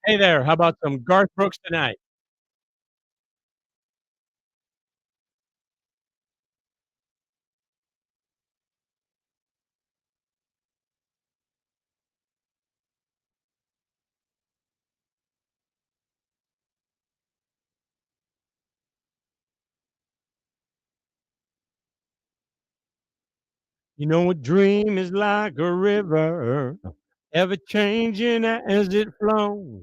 Hey there, how about some Garth Brooks tonight? You know, a dream is like a river, ever changing as it flows.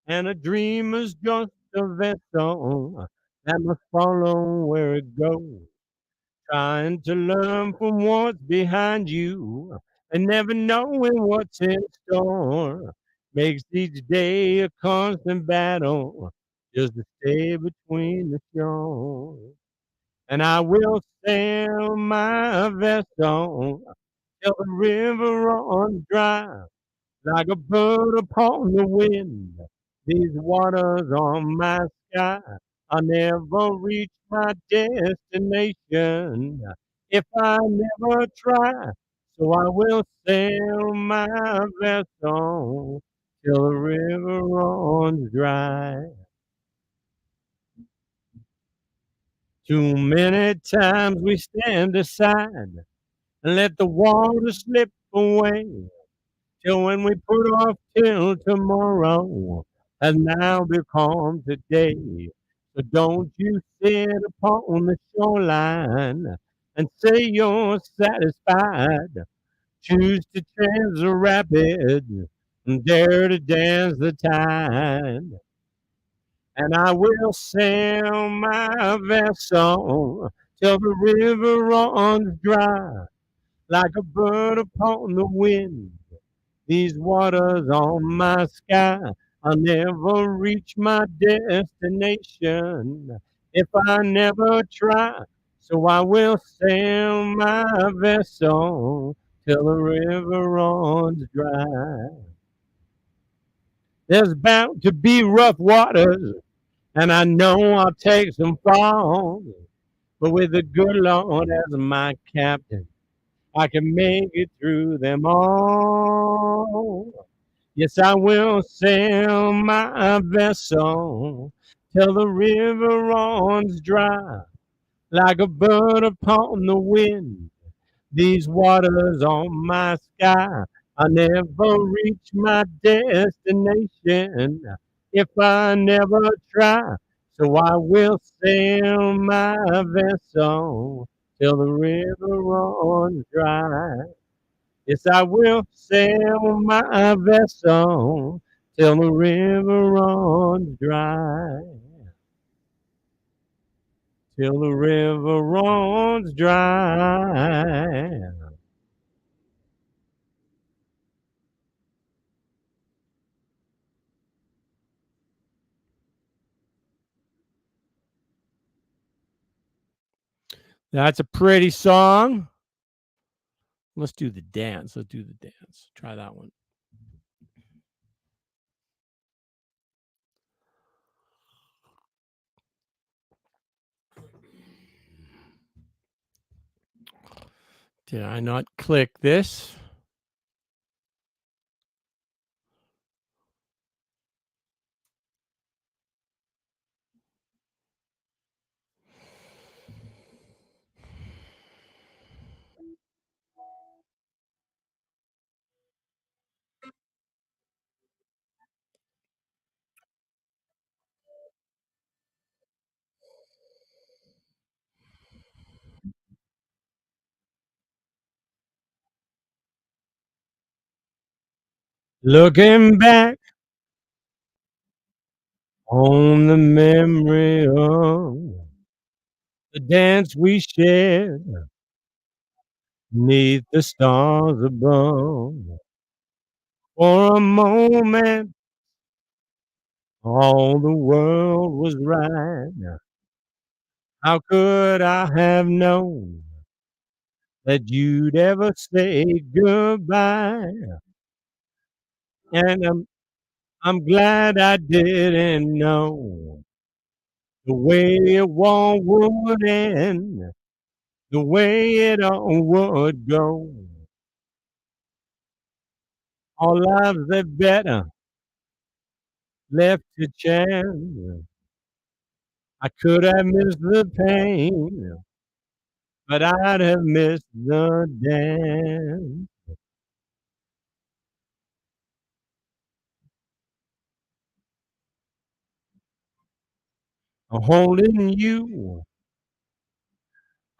And a dream is just a vessel that must follow where it goes. Trying to learn from what's behind you and never knowing what's in store makes each day a constant battle just to stay between the shores. And I will sail my vessel till the river runs dry, like a bird upon the wind. These waters on my sky, I'll never reach my destination if I never try. So I will sail my vessel till the river runs dry. Too many times we stand aside and let the water slip away till when we put off till tomorrow has now become today. So don't you sit upon the shoreline and say you're satisfied. Choose to chance the rapids and dare to dance the tide. And I will sail my vessel till the river runs dry, like a bird upon the wind. These waters on my sky, I'll never reach my destination if I never try. So I will sail my vessel till the river runs dry. There's bound to be rough waters, and I know I'll take some falls, but with the good Lord as my captain, I can make it through them all. Yes, I will sail my vessel till the river runs dry, like a bird upon the wind. These waters on my sky, I never reach my destination if I never try. So I will sail my vessel till the river runs dry. Yes, I will sail my vessel till the river runs dry. Till the river runs dry. That's a pretty song. Let's do the dance. Let's do the dance. Try that one. Did I not click this? Looking back on the memory of the dance we shared neath the stars above. For a moment, all the world was right. How could I have known that you'd ever say goodbye? And I'm glad I didn't know the way it all would end, the way it all would go. Our lives are better left to chance. I could have missed the pain, but I'd have missed the dance. Holding you,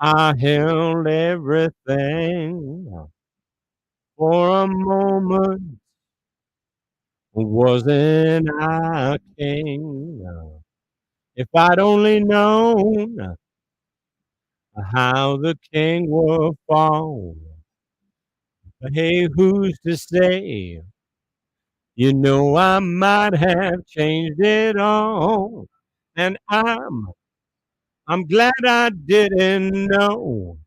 I held everything. For a moment, wasn't I king? If I'd only known how the king would fall. But hey, who's to say? You know I might have changed it all. And I'm glad I didn't know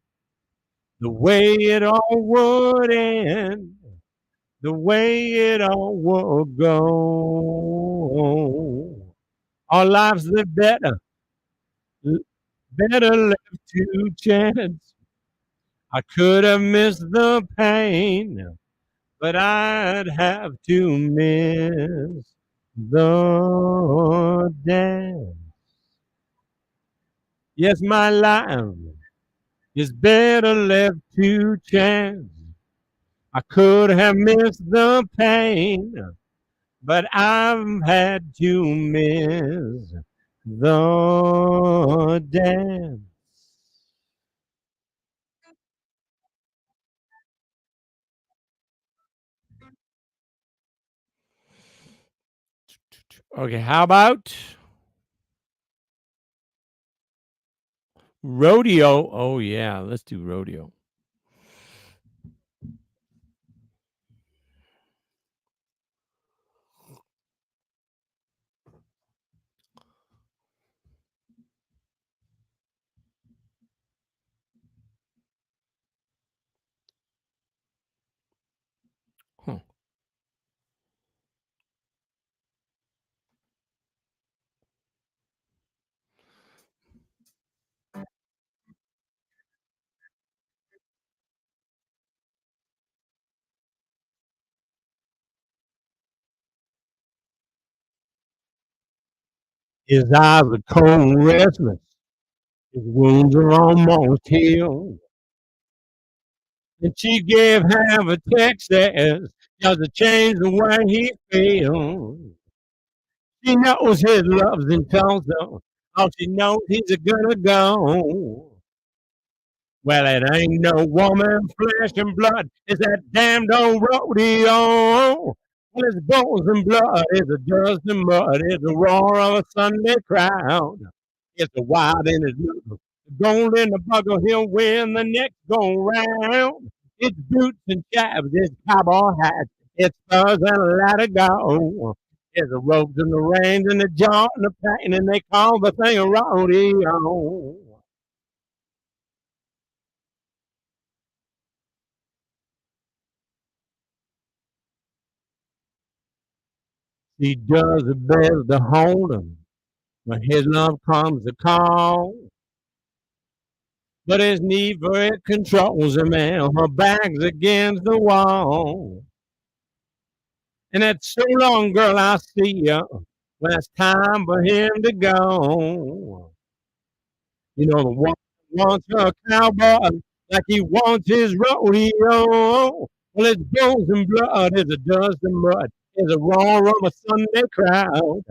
the way it all would end, the way it all would go. Our lives live better, better left to chance. I could have missed the pain, but I'd have to miss the dance. Yes, my life is better left to chance. I could have missed the pain, but I've had to miss the dance. Okay, how about rodeo? Oh, yeah, let's do rodeo. Huh. His eyes are cold and restless. His wounds are almost healed. And she gave half a Texas just to change the way he feels. She knows his love's in Tulsa. All she knows he's a gonna go. Well, it ain't no woman, flesh and blood. It's that damned old rodeo. Well, it's bones and blood. It's a dust and mud. It's the roar of a Sunday crowd. It's the wild in his knuckles. The gold in the buckle. He'll win the next go round. It's boots and chaps. It's cowboy hats. It's spurs and a lot of go. It's the ropes and the reins and the jaw and the pain. And they call the thing a rodeo. He does the best to hold him when his love comes to call. But his need for it controls him, and her back's against the wall. And that's so long, girl, I'll see ya when it's time for him to go. You know, the one wants a cowboy like he wants his rodeo. Well, it's bones and blood, it's a dust and mud, it's a roar of a Sunday crowd.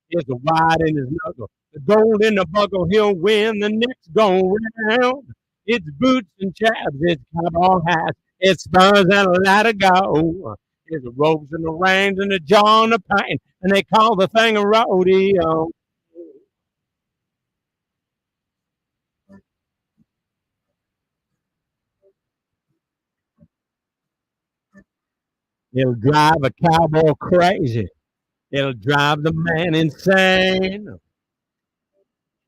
It's a wide in his knuckle, the gold in the buckle, he'll win the next go round. It's boots and chaps, it's cowboy hats, it's spurs and a lot of go. It's the ropes and the reins and the jaw and the pain, and they call the thing a rodeo. It'll drive a cowboy crazy. It'll drive the man insane.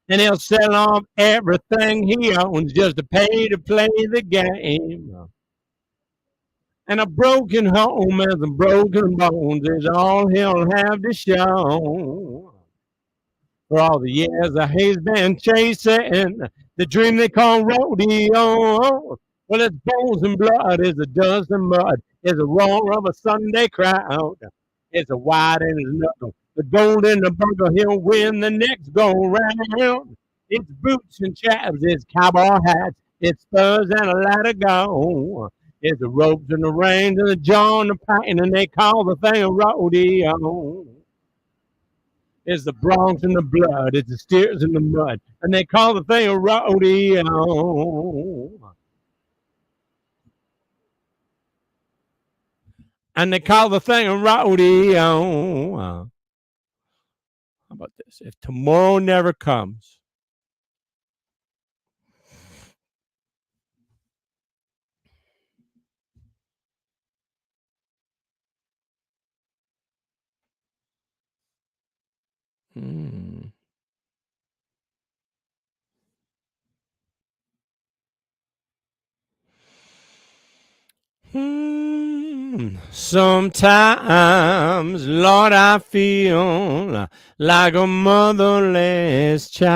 And he'll sell off everything he owns just to pay to play the game. And a broken home and some broken bones is all he'll have to show. For all the years that he's been chasing the dream they call rodeo. Well, it's bones and blood, it's the dust and mud, it's the roar of a Sunday crowd, it's a wide in his knuckle, The gold in the burger, he'll win the next go round. It's boots and chaps, it's cowboy hats, it's spurs and a ladder go. It's the ropes and the reins and the jaw and the pain, and they call the thing a rodeo. It's the broncs and the blood, it's the steers and the mud, and they call the thing a rodeo. And they call the thing a rodeo. How about this? If tomorrow never comes, hmm. Sometimes, Lord, I feel like a motherless child.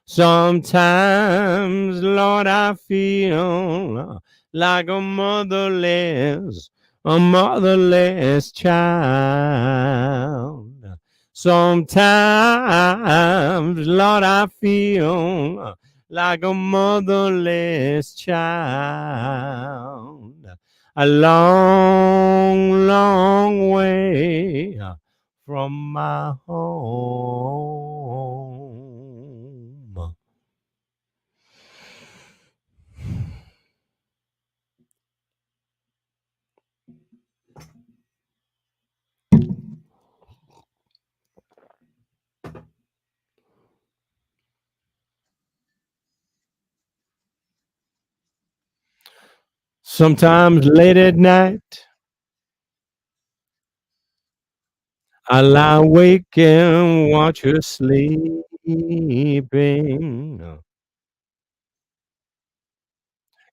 Sometimes, Lord, I feel like a motherless child. Sometimes, Lord, I feel like a motherless child. A long, long way from my home. Sometimes late at night, I lie awake and watch her sleeping.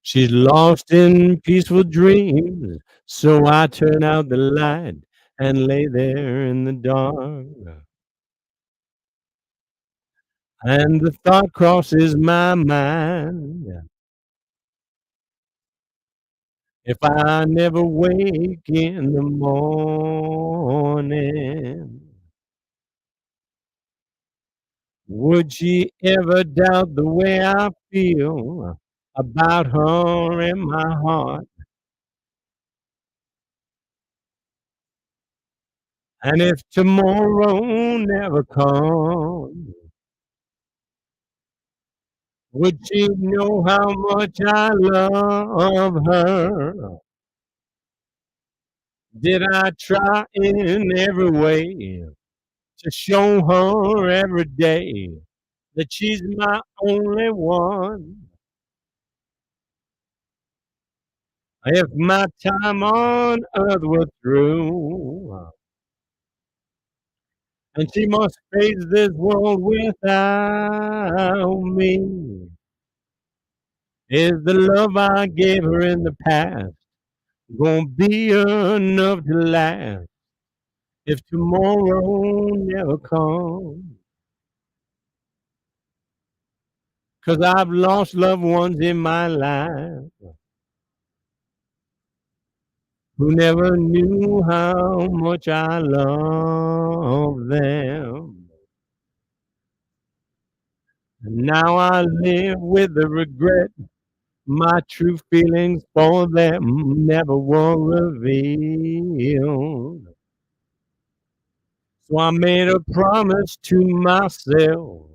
She's lost in peaceful dreams, so I turn out the light and lay there in the dark. And the thought crosses my mind, if I never wake in the morning, would she ever doubt the way I feel about her in my heart? And if tomorrow never comes, would she know how much I love her? Did I try in every way to show her every day that she's my only one? If my time on earth were through, and she must face this world without me, is the love I gave her in the past gonna be enough to last if tomorrow never comes? 'Cause I've lost loved ones in my life who never knew how much I love them. And now I live with the regret my true feelings for them never were revealed. So I made a promise to myself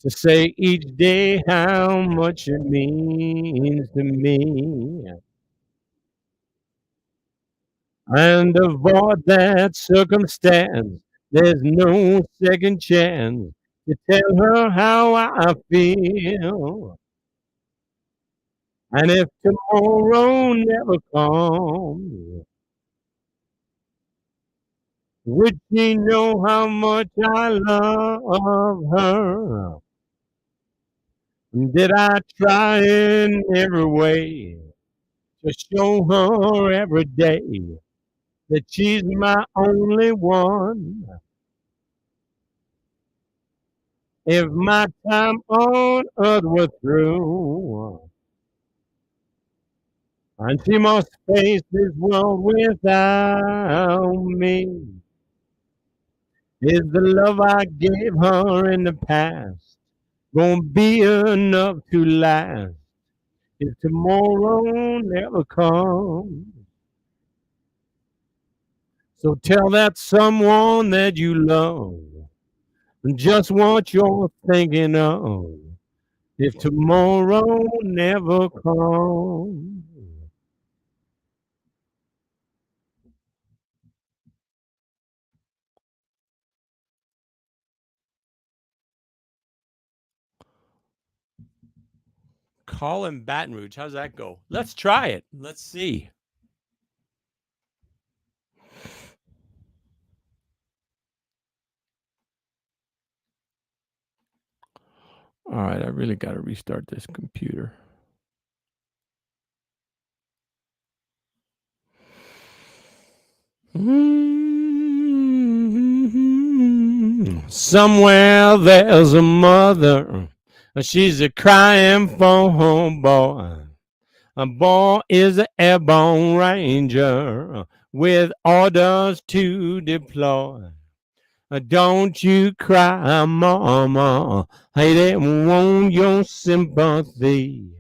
to say each day how much it means to me, and avoid that circumstance. There's no second chance to tell her how I feel. And if tomorrow never comes, would she know how much I love her? Did I try in every way to show her every day that she's my only one? If my time on earth were through, And she must face this world without me. Is the love I gave her in the past gonna be enough to last if tomorrow never comes? So tell that someone that you love just what you're thinking of if tomorrow never comes. Call him Baton Rouge. How's that go? Let's try it. Let's see. All right, I really got to restart this computer. Somewhere there's a mother. She's a crying for her boy. A boy is an airborne ranger with orders to deploy. Don't you cry, mama. He didn't want your sympathy.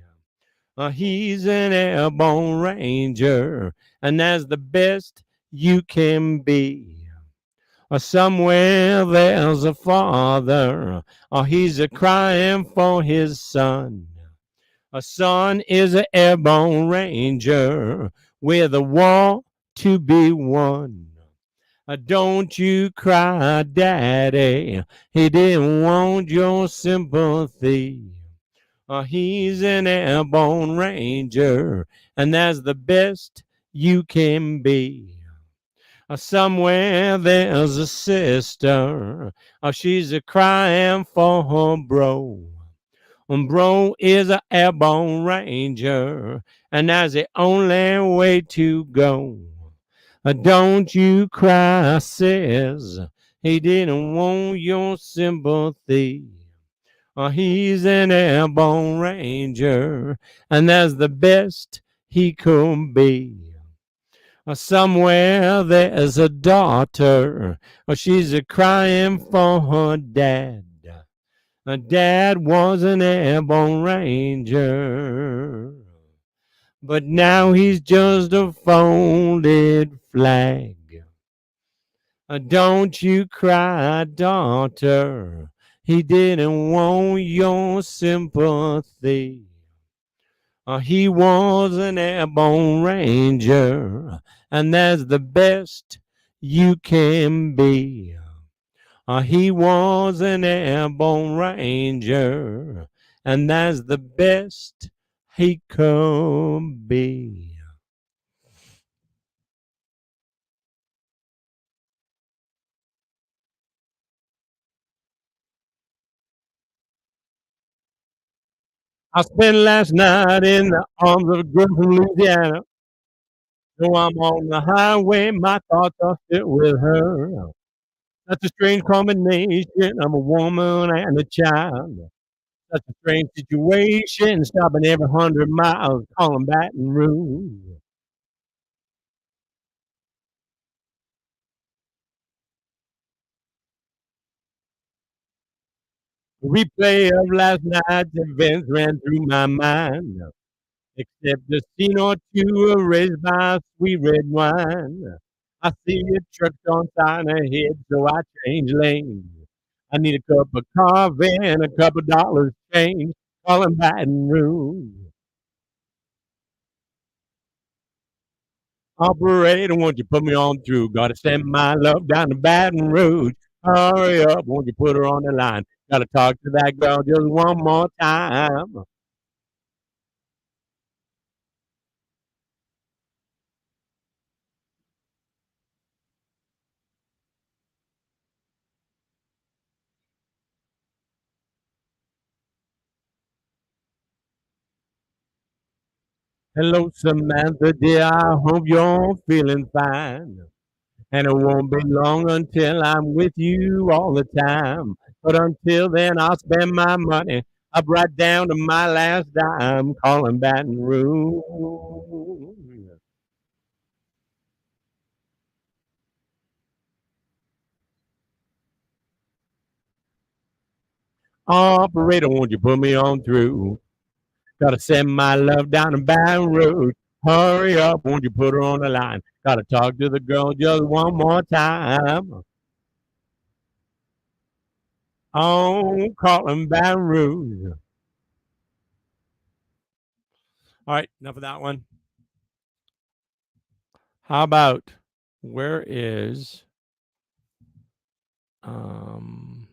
He's an airborne ranger, and that's the best you can be. Somewhere there's a father, he's a crying for his son. A son is an airborne ranger with a war to be won. Don't you cry, daddy, he didn't want your sympathy. He's an airborne ranger, and that's the best you can be. Somewhere there's a sister, she's a crying for her bro. Bro is an airborne ranger, and that's the only way to go. Don't you cry, sis, he didn't want your sympathy. He's an airborne ranger, and that's the best he could be. Somewhere there's a daughter, she's a crying for her dad. Dad was an airborne ranger, but now he's just a folded flag. Don't you cry, daughter, he didn't want your sympathy. He was an airborne ranger, and that's the best you can be. He was an airborne ranger, and that's the best he could be. I spent last night in the arms of a girl from Louisiana. Though I'm on the highway, my thoughts are still with her. That's a strange combination. I'm a woman and a child. Such a strange situation, stopping every 100 miles, calling Baton Rouge. The replay of last night's events ran through my mind, except a scene or two erased by sweet red wine. I see a truck on sign ahead, so I change lanes. I need a cup of coffee and a couple dollars change, calling Baton Rouge. Operator, won't you put me on through? Gotta send my love down to Baton Rouge. Hurry up, won't you put her on the line? Gotta talk to that girl just one more time. Hello, Samantha, dear, I hope you're feeling fine. And it won't be long until I'm with you all the time. But until then, I'll spend my money up right down to my last dime, calling Baton Rouge. Operator, won't you put me on through? Gotta send my love down the back road. Hurry up, won't you put her on the line? Gotta talk to the girl just one more time. Oh, calling Baton Rouge. All right, enough of that one. How about where is um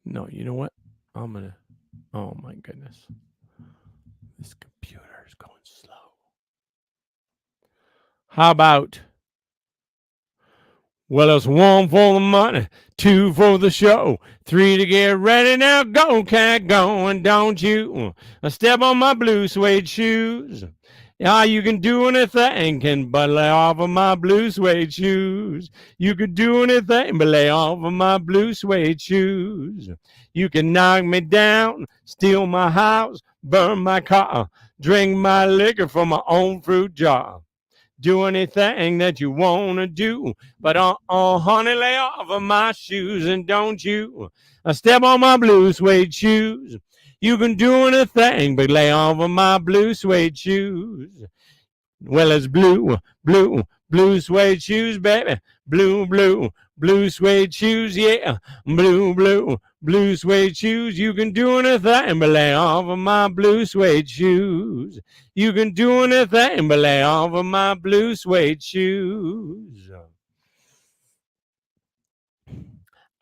no, you know what? I'm gonna oh my goodness. This computer is going slow. How about well, it's one for the money, two for the show, three to get ready. Now go, cat, go, and don't you step on my blue suede shoes. Yeah, you can do anything, but lay off of my blue suede shoes. You can do anything, but lay off of my blue suede shoes. You can knock me down, steal my house, burn my car, drink my liquor from my own fruit jar. Do anything that you want to do. But, honey, lay off of my shoes and don't you step on my blue suede shoes. You can do anything but lay off of my blue suede shoes. Well, it's blue, blue, blue suede shoes, baby. Blue, blue, blue suede shoes, yeah. Blue, blue, blue suede shoes. You can do anything but lay off of my blue suede shoes. You can do anything but lay off of my blue suede shoes.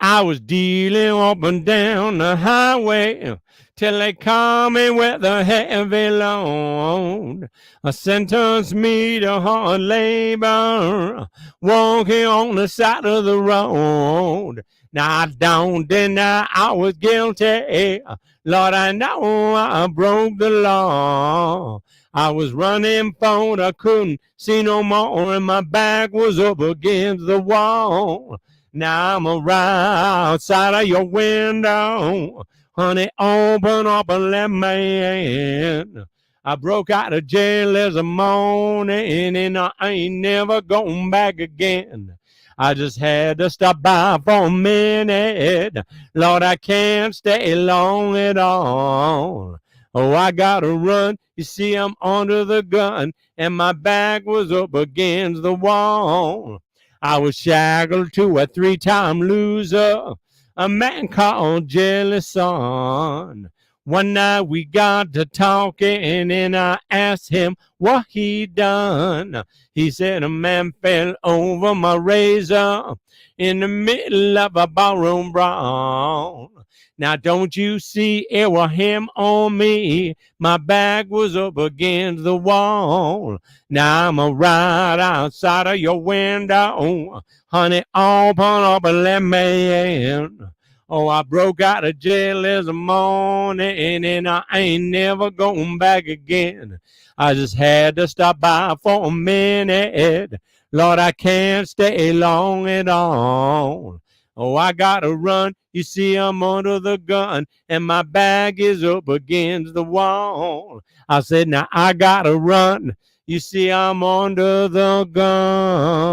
I was dealing up and down the highway till they caught me with a heavy load. Sentenced me to hard labor, walking on the side of the road. Now I don't deny I was guilty. Lord, I know I broke the law. I was running phone, I couldn't see no more, and my back was up against the wall. Now I'm right outside of your window. Honey, open up and let me in. I broke out of jail this morning and I ain't never going back again. I just had to stop by for a minute. Lord, I can't stay long at all. Oh, I gotta run. You see, I'm under the gun and my back was up against the wall. I was shackled to a three-time loser, a man called Jellison. One night we got to talking and I asked him what he done. He said a man fell over my razor in the middle of a ballroom brawl. Now don't you see it was him on me? My back was up against the wall. Now I'm right outside of your window. Honey, open up and let me in. Oh, I broke out of jail this morning and I ain't never going back again. I just had to stop by for a minute. Lord, I can't stay long at all. Oh, I gotta run. You see, I'm under the gun and my back is up against the wall. I said, now I gotta run. You see, I'm under the gun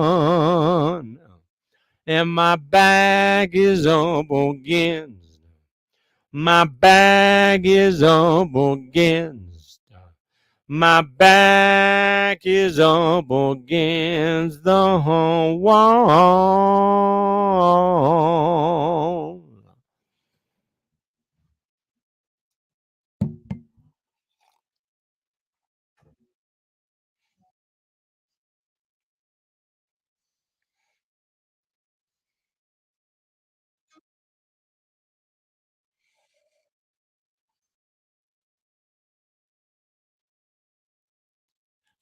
and my back is up against. My back is up against. My back is up against the wall.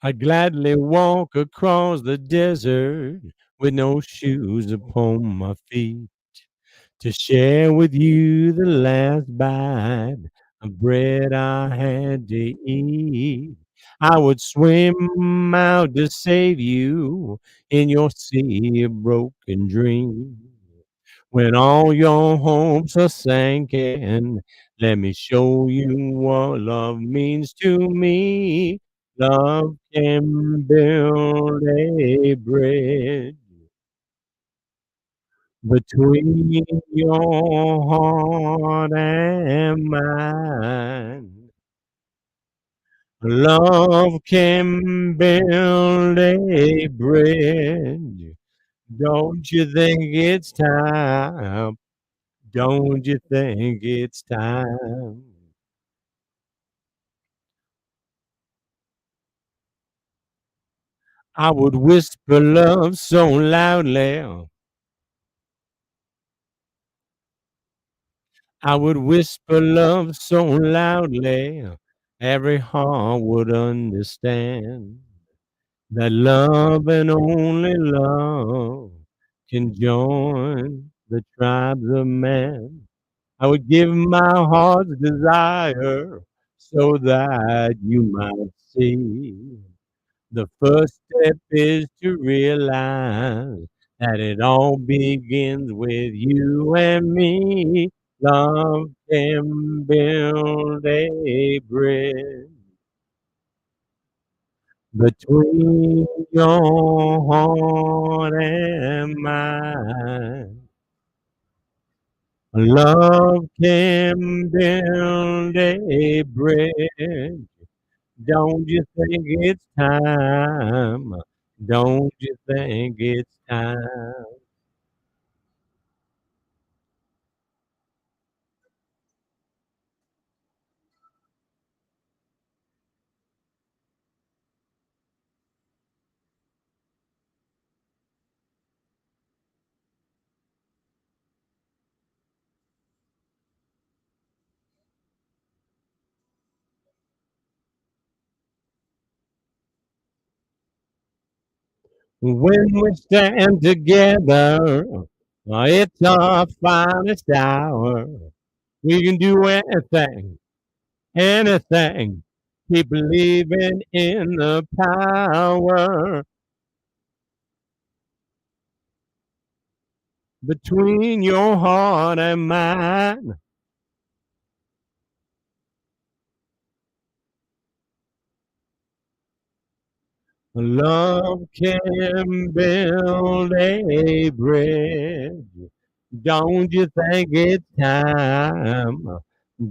I'd gladly walk across the desert with no shoes upon my feet to share with you the last bite of bread I had to eat. I would swim out to save you in your sea of broken dreams. When all your hopes are sinking, let me show you what love means to me. Love can build a bridge between your heart and mine. Love can build a bridge. Don't you think it's time? Don't you think it's time? I would whisper love so loudly. I would whisper love so loudly. Every heart would understand that love and only love can join the tribes of man. I would give my heart's desire so that you might see. The first step is to realize that it all begins with you and me. Love can build a bridge between your heart and mine. Love can build a bridge. Don't you think it's time? Don't you think it's time? When we stand together, it's our finest hour. We can do anything, anything. Keep believing in the power between your heart and mine. Love can build a bridge. Don't you think it's time?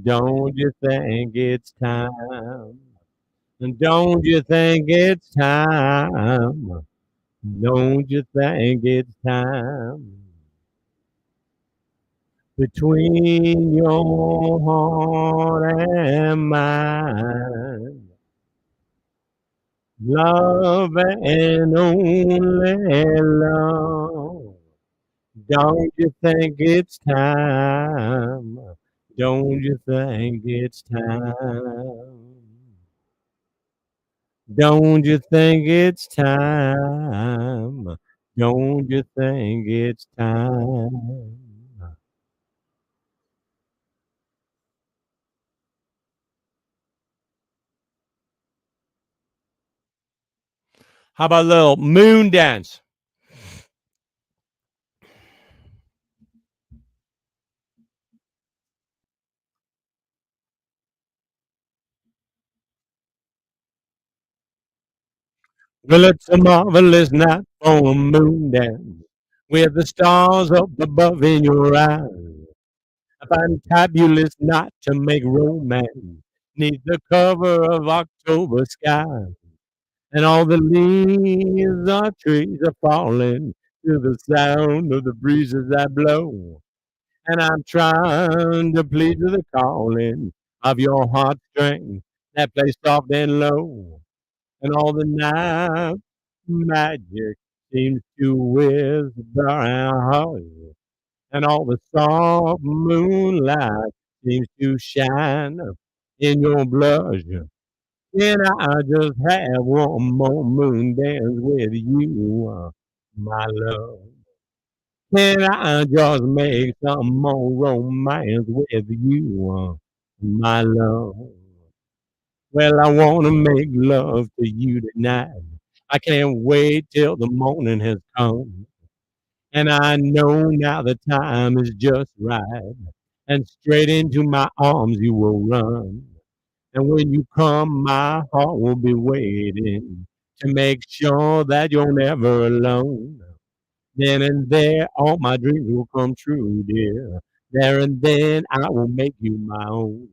Don't you think it's time? Don't you think it's time? Don't you think it's time? Between your heart and mine. Love and only love. Don't you think it's time? Don't you think it's time? Don't you think it's time? Don't you think it's time? How about a little moon dance? Well, it's a marvelous night for a moon dance with the stars up above in your eyes. A fantabulous night to make romance neath the cover of October sky. And all the leaves on trees are falling to the sound of the breezes that blow. And I'm trying to please the calling of your heartstrings that play soft and low. And all the night magic seems to whisper our hearts. And all the soft moonlight seems to shine in your blush. Can I just have one more moon dance with you, my love? Can I just make some more romance with you, my love? Well, I want to make love to you tonight. I can't wait till the morning has come. And I know now the time is just right. And straight into my arms you will run. And when you come, my heart will be waiting to make sure that you're never alone. Then and there, all my dreams will come true, dear. There and then, I will make you my own.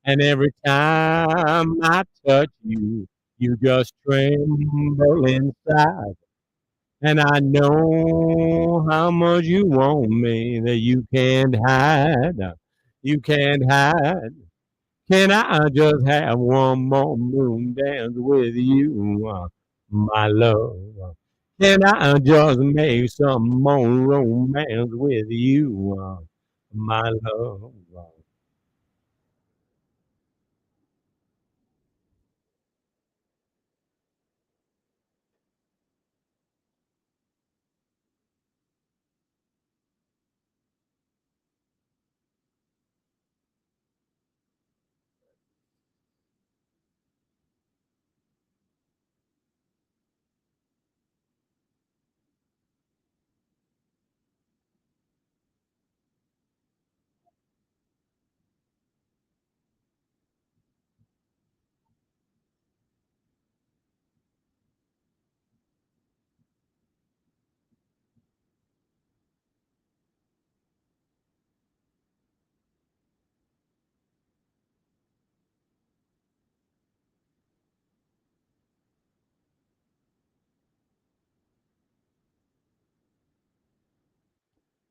And every time I touch you, you just tremble inside. And I know how much you want me that you can't hide. You can't hide. Can I just have one more moon dance with you, my love? Can I just make some more romance with you, my love?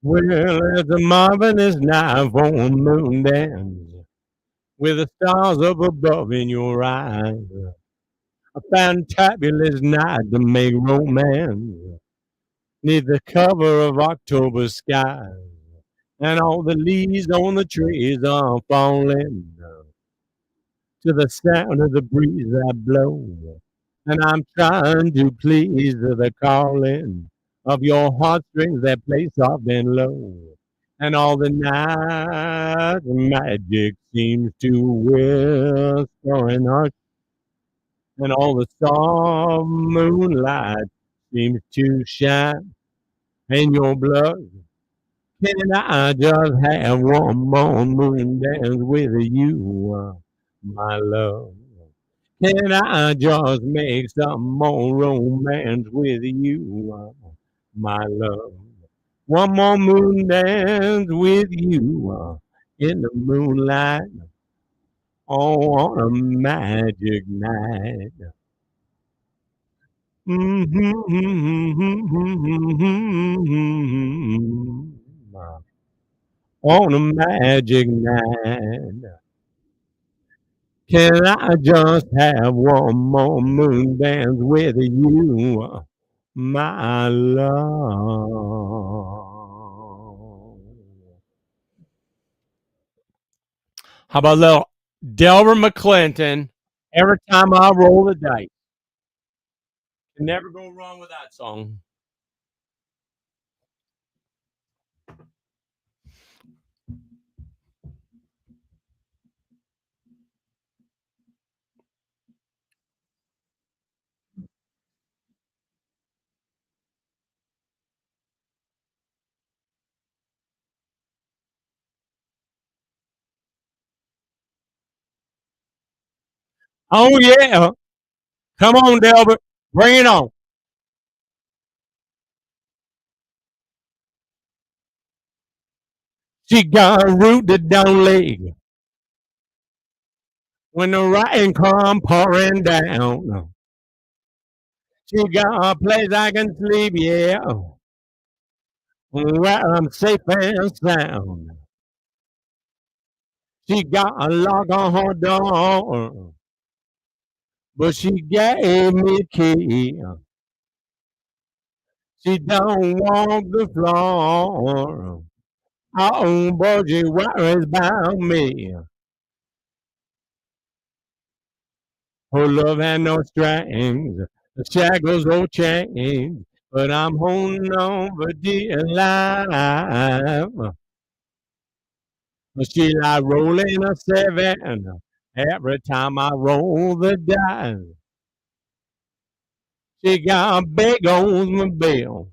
Well, it's a marvelous night for a moon dance with the stars up above in your eyes. A fantabulous night to make romance neath the cover of October skies. And all the leaves on the trees are falling to the sound of the breeze that blows. And I'm trying to please the calling of your heartstrings that play soft and low. And all the night magic seems to whisper and hush, and all the soft moonlight seems to shine in your blood. Can I just have one more moon dance with you, my love? Can I just make some more romance with you, my love? One more moon dance with you in the moonlight on a magic night. On a magic night. Can I just have one more moon dance with you, my love? How about little Delbert McClinton? Every time I roll the dice, can never go wrong with that song. Oh yeah, come on, Delbert, bring it on. She got a rooted down leg when the rain come pouring down. She got a place I can sleep, yeah, where I'm safe and sound. She got a lock on her door, but she gave me a key. She don't walk the floor. Oh, but she worries about me. Her love had no strings, the shackles no chains, but I'm holding on for dear life. She like rolling a seven every time I roll the dice. She got a big old bill.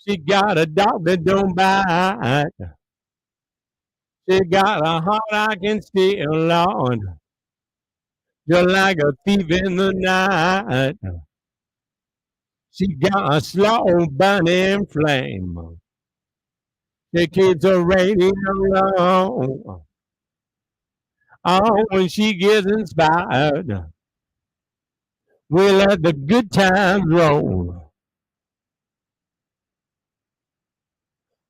She got a dog that don't bite. She got a heart I can steal on, just like a thief in the night. She got a slow burning flame. She keeps the radio on. Oh, when she gets inspired, we let the good times roll.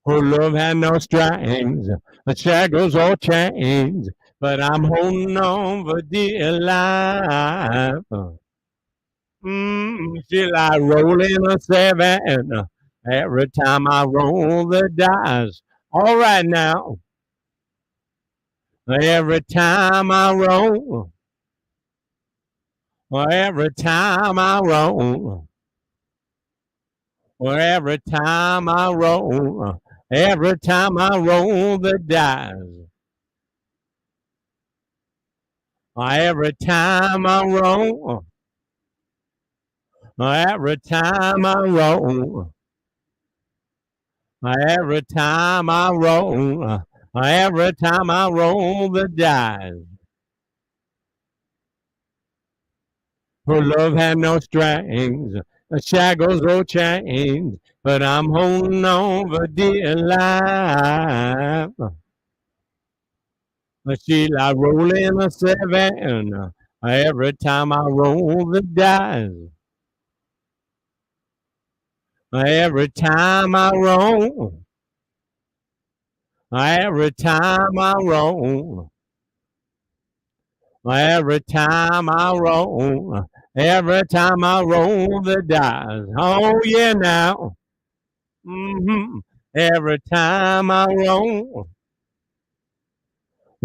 Her love had no strings, the shackles or chains, but I'm holding on for dear life. She like rolling a seven every time I roll the dice. All right now, every time I roll, every time I roll, every time I roll, every time I roll the dice, every time I roll, every time I roll, every time I roll, every time I roll the dice. Her love had no strings, the shackles or chains, but I'm holding on for dear life. She like rolling a seven every time I roll the dice. Every time I roll, every time I roll, every time I roll, every time I roll the dice. Oh yeah, now. Every time I roll,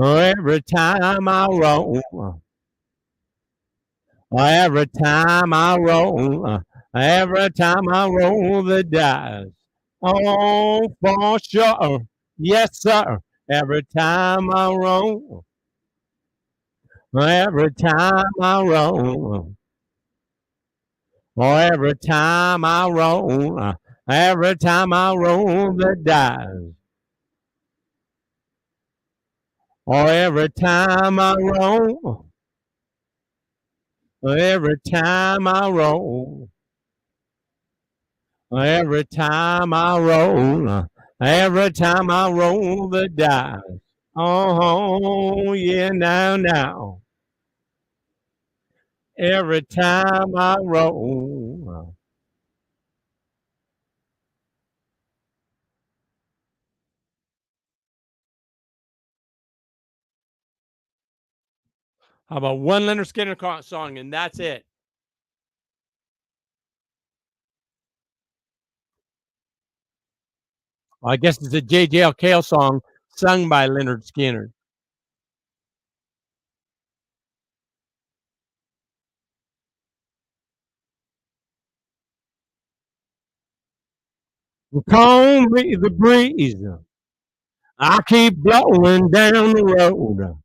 every time I roll, every time I roll, every time I roll the dice. Oh, for sure. Yes, sir. Every time I roll, every time I roll, every time I roll, every time I roll the dice. Every time I roll, every time I roll, every time I roll, every time I roll the dice. Oh, yeah, now. Every time I roll. How about one Leonard Skinner song and that's it? I guess it's a J.J.L. Cale song sung by Leonard Skinner. Call me the breeze. I keep blowing down the road.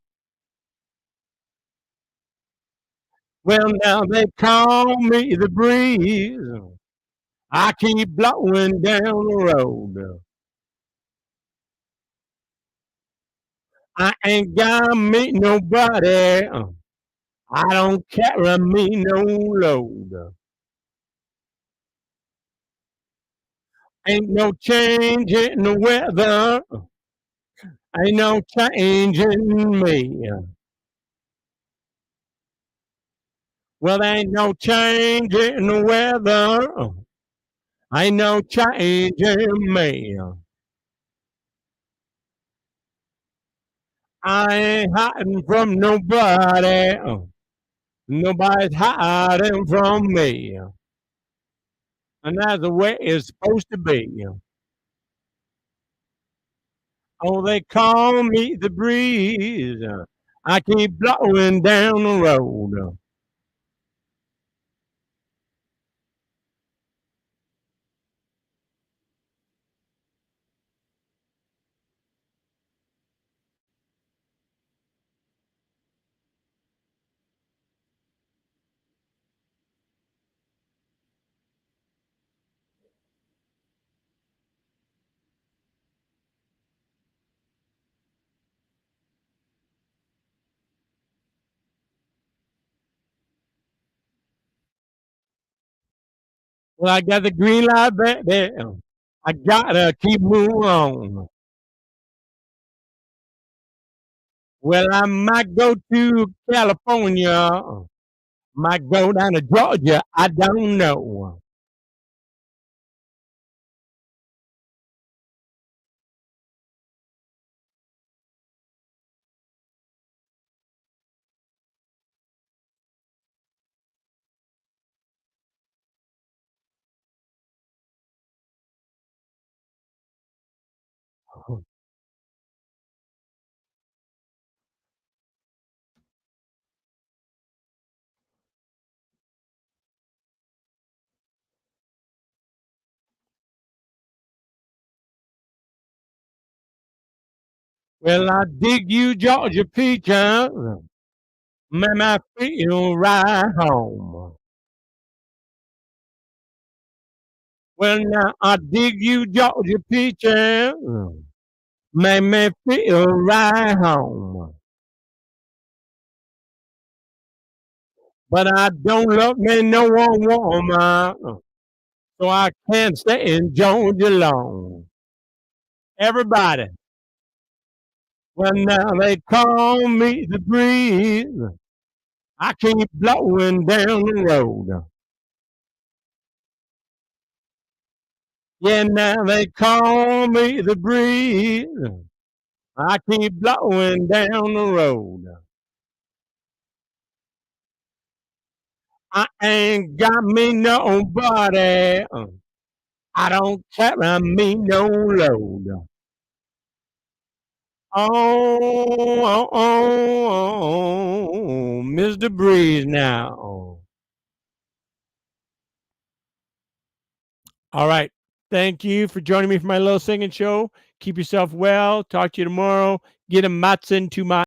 Well, now they call me the breeze. I keep blowing down the road. I ain't gotta meet nobody. I don't carry me no load. Ain't no change in the weather. Ain't no change in me. Well, ain't no change in the weather. Ain't no change in me. I ain't hiding from nobody. Nobody's hiding from me. And that's the way it's supposed to be. Oh, they call me the breeze. I keep blowing down the road. Well, I got the green light, baby. I gotta keep moving on. Well, I might go to California, might go down to Georgia. I don't know. Well, I dig you, Georgia peaches. Man, I feel right home. Well, now I dig you, Georgia peaches. Make me feel right home. But I don't love me no one woman, so I can't stay in Georgia long. Everybody, well now they call me the breeze. I keep blowing down the road. Yeah, now they call me the breeze. I keep blowing down the road. I ain't got me nobody. I don't carry me no load. Oh, Mr. Breeze now. All right. Thank you for joining me for my little singing show. Keep yourself well. Talk to you tomorrow. Get a Matson to my